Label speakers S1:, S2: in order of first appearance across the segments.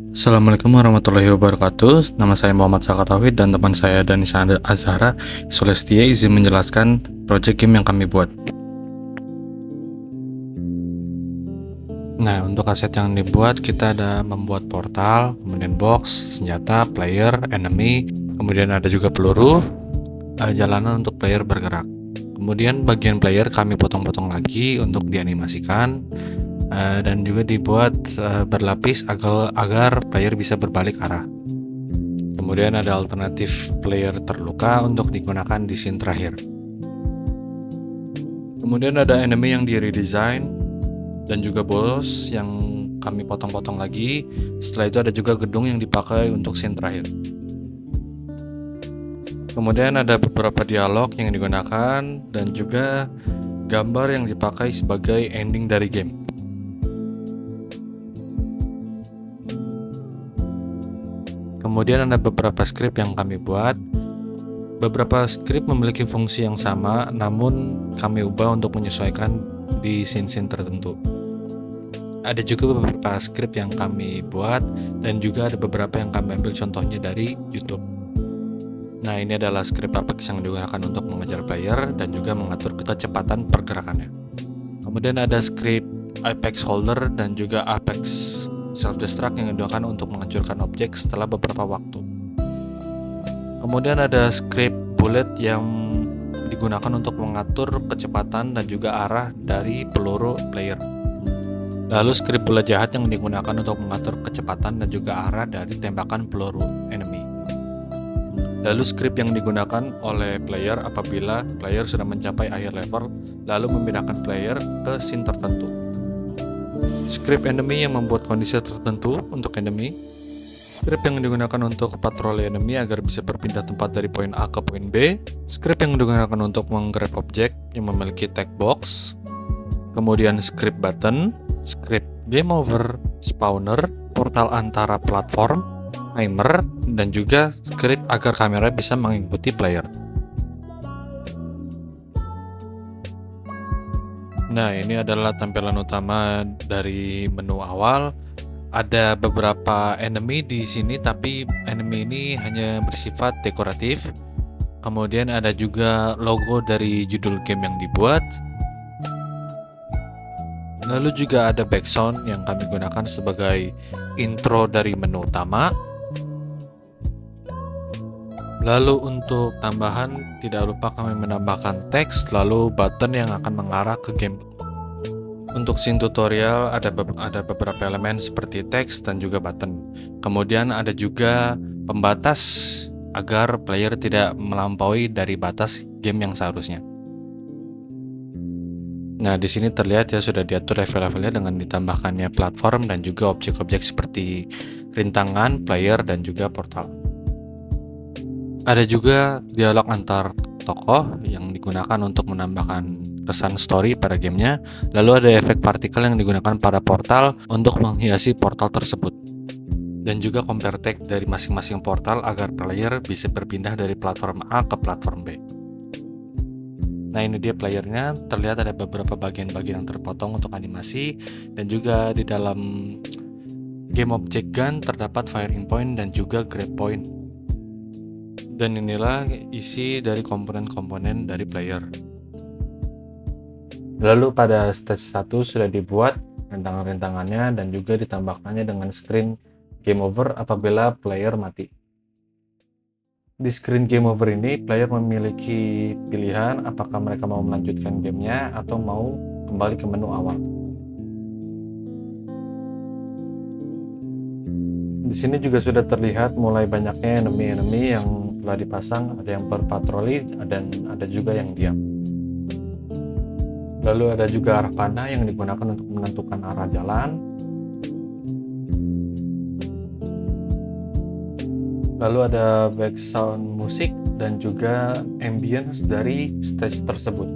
S1: Assalamualaikum warahmatullahi wabarakatuh. Nama saya Muhammad Sakatauhid dan teman saya Danisa Azhara Sulestia izin menjelaskan project game yang kami buat. Nah, untuk aset yang dibuat kita ada membuat portal, kemudian box, senjata, player, enemy, kemudian ada juga peluru, jalanan untuk player bergerak. Kemudian bagian player kami potong-potong lagi untuk dianimasikan. Dan juga dibuat berlapis agar player bisa berbalik arah. Kemudian ada alternatif player terluka untuk digunakan di scene terakhir. Kemudian ada enemy yang di redesign dan juga boss yang kami potong-potong lagi. Setelah itu ada juga gedung yang dipakai untuk scene terakhir. Kemudian ada beberapa dialog yang digunakan dan juga gambar yang dipakai sebagai ending dari game. Kemudian ada beberapa script yang kami buat. Beberapa script memiliki fungsi yang sama, namun kami ubah untuk menyesuaikan di scene-scene tertentu. Ada juga beberapa script yang kami buat, dan juga ada beberapa yang kami ambil contohnya dari YouTube. Nah, ini adalah script Apex yang digunakan untuk mengejar player dan juga mengatur kecepatan pergerakannya. Kemudian ada script Apex Holder dan juga Apex Self-Destruct yang digunakan untuk menghancurkan objek setelah beberapa waktu. Kemudian ada script Bullet yang digunakan untuk mengatur kecepatan dan juga arah dari peluru player. Lalu script Bola Jahat yang digunakan untuk mengatur kecepatan dan juga arah dari tembakan peluru enemy. Lalu script yang digunakan oleh player apabila player sudah mencapai akhir level, lalu memindahkan player ke scene tertentu. Script enemy yang membuat kondisi tertentu untuk enemy. Script yang digunakan untuk patroli enemy agar bisa berpindah tempat dari poin A ke poin B. Script yang digunakan untuk menggrab objek yang memiliki tag box. Kemudian script button, script game over, spawner, portal antara platform, timer, dan juga script agar kamera bisa mengikuti player. Nah, ini adalah tampilan utama dari menu awal. Ada beberapa enemy di sini, tapi enemy ini hanya bersifat dekoratif. Kemudian ada juga logo dari judul game yang dibuat. Lalu juga ada background yang kami gunakan sebagai intro dari menu utama. Lalu untuk tambahan, tidak lupa kami menambahkan teks, lalu button yang akan mengarah ke game. Untuk scene tutorial ada beberapa elemen seperti teks dan juga button. Kemudian ada juga pembatas agar player tidak melampaui dari batas game yang seharusnya. Nah, di sini terlihat ya sudah diatur level-levelnya dengan ditambahkannya platform dan juga objek-objek seperti rintangan, player, dan juga portal. Ada juga dialog antar tokoh yang digunakan untuk menambahkan kesan story pada gamenya. Lalu ada efek partikel yang digunakan pada portal untuk menghiasi portal tersebut. Dan juga compare tag dari masing-masing portal agar player bisa berpindah dari platform A ke platform B. Nah, ini dia playernya. Terlihat ada beberapa bagian-bagian yang terpotong untuk animasi. Dan juga di dalam game object gun terdapat firing point dan juga grab point. Dan inilah isi dari komponen-komponen dari player. Lalu pada stage 1 sudah dibuat rintangan-rintangannya dan juga ditambahkannya dengan screen game over apabila player mati. Di screen game over ini, player memiliki pilihan apakah mereka mau melanjutkan gamenya atau mau kembali ke menu awal. Di sini juga sudah terlihat mulai banyaknya enemy-enemy yang telah dipasang, ada yang berpatroli dan ada juga yang diam. Lalu ada juga arah panah yang digunakan untuk menentukan arah jalan. Lalu ada background musik dan juga ambience dari stage tersebut.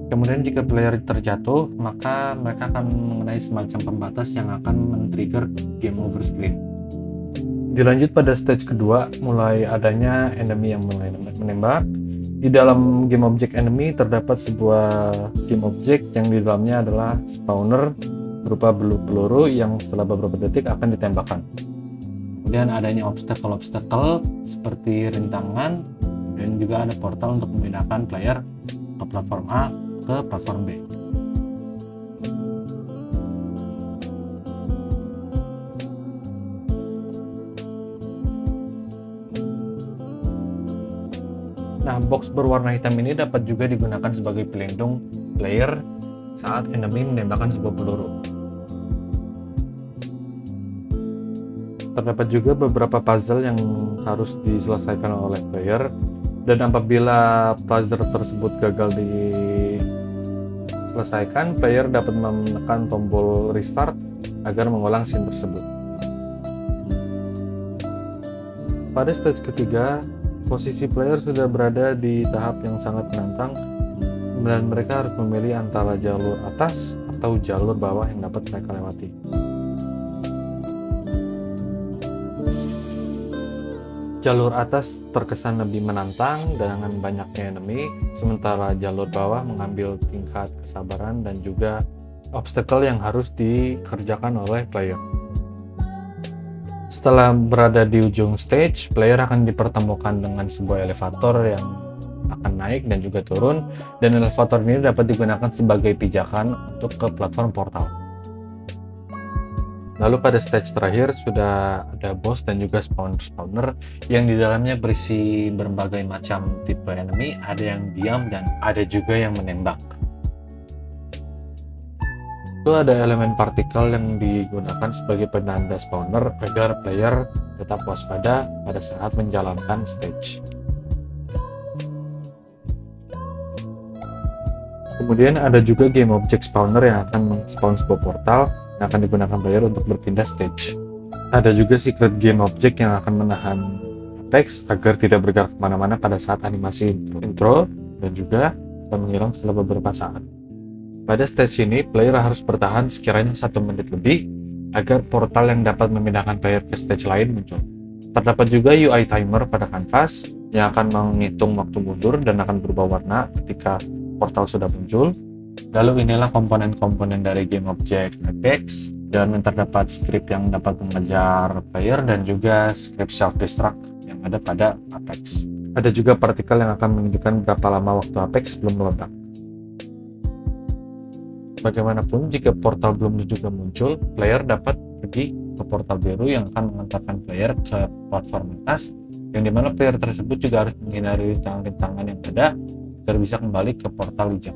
S1: Kemudian jika player terjatuh, maka mereka akan mengenai semacam pembatas yang akan men-trigger game over screen. Dilanjut pada stage kedua, mulai adanya enemy yang mulai menembak. Di dalam game object enemy terdapat sebuah game object yang di dalamnya adalah spawner berupa peluru yang setelah beberapa detik akan ditembakkan. kemudian adanya obstacle seperti rintangan, dan juga ada portal untuk memindahkan player ke platform A ke platform B. Nah, box berwarna hitam ini dapat juga digunakan sebagai pelindung player saat enemy menembakkan sebuah peluru. Terdapat juga beberapa puzzle yang harus diselesaikan oleh player, dan apabila puzzle tersebut gagal diselesaikan, player dapat menekan tombol restart agar mengulang scene tersebut. Pada stage ketiga, posisi player sudah berada di tahap yang sangat menantang, dan mereka harus memilih antara jalur atas atau jalur bawah yang dapat mereka lewati. Jalur atas terkesan lebih menantang dengan banyaknya enemy, sementara jalur bawah mengambil tingkat kesabaran dan juga obstacle yang harus dikerjakan oleh player. Setelah berada di ujung stage, player akan dipertemukan dengan sebuah elevator yang akan naik dan juga turun, dan elevator ini dapat digunakan sebagai pijakan untuk ke platform portal. Lalu pada stage terakhir sudah ada boss dan juga spawner yang di dalamnya berisi berbagai macam tipe enemy, ada yang diam dan ada juga yang menembak. Itu ada elemen partikel yang digunakan sebagai penanda spawner agar player tetap waspada pada saat menjalankan stage. Kemudian ada juga game object spawner yang akan meng-spawn sebuah portal yang akan digunakan player untuk berpindah stage. Ada juga secret game object yang akan menahan Apex agar tidak bergerak kemana-mana pada saat animasi intro, dan juga akan menghilang setelah beberapa saat. Pada stage ini, player harus bertahan sekiranya 1 menit lebih agar portal yang dapat memindahkan player ke stage lain muncul. Terdapat juga UI timer pada kanvas yang akan menghitung waktu mundur dan akan berubah warna ketika portal sudah muncul. Lalu inilah komponen-komponen dari game object Apex, dan terdapat script yang dapat mengejar player dan juga script self-destruct yang ada pada Apex. Ada juga partikel yang akan menunjukkan berapa lama waktu Apex belum meledak. Bagaimanapun, jika portal belum juga muncul, player dapat pergi ke portal biru yang akan mengantarkan player ke platform atas, yang dimana player tersebut juga harus menghindari rintangan-rintangan yang ada agar bisa kembali ke portal hijau.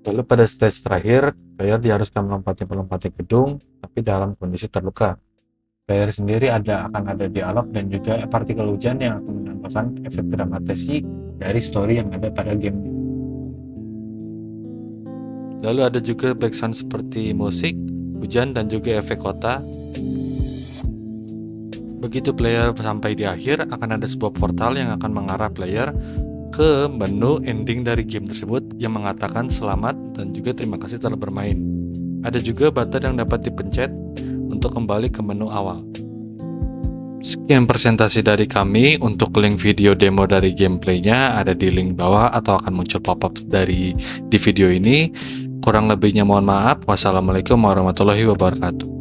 S1: Lalu pada stage terakhir, player diharuskan melompat gedung, tapi dalam kondisi terluka. Player sendiri akan ada dialog dan juga partikel hujan yang akan menambahkan efek dramatisasi dari story yang ada pada game. Lalu ada juga background seperti musik, hujan, dan juga efek kota. Begitu player sampai di akhir, akan ada sebuah portal yang akan mengarah player ke menu ending dari game tersebut yang mengatakan selamat dan juga terima kasih telah bermain. Ada juga button yang dapat dipencet untuk kembali ke menu awal. Sekian presentasi dari kami. Untuk link video demo dari gameplaynya ada di link bawah atau akan muncul pop-up di video ini. Kurang lebihnya mohon maaf. Wassalamualaikum warahmatullahi wabarakatuh.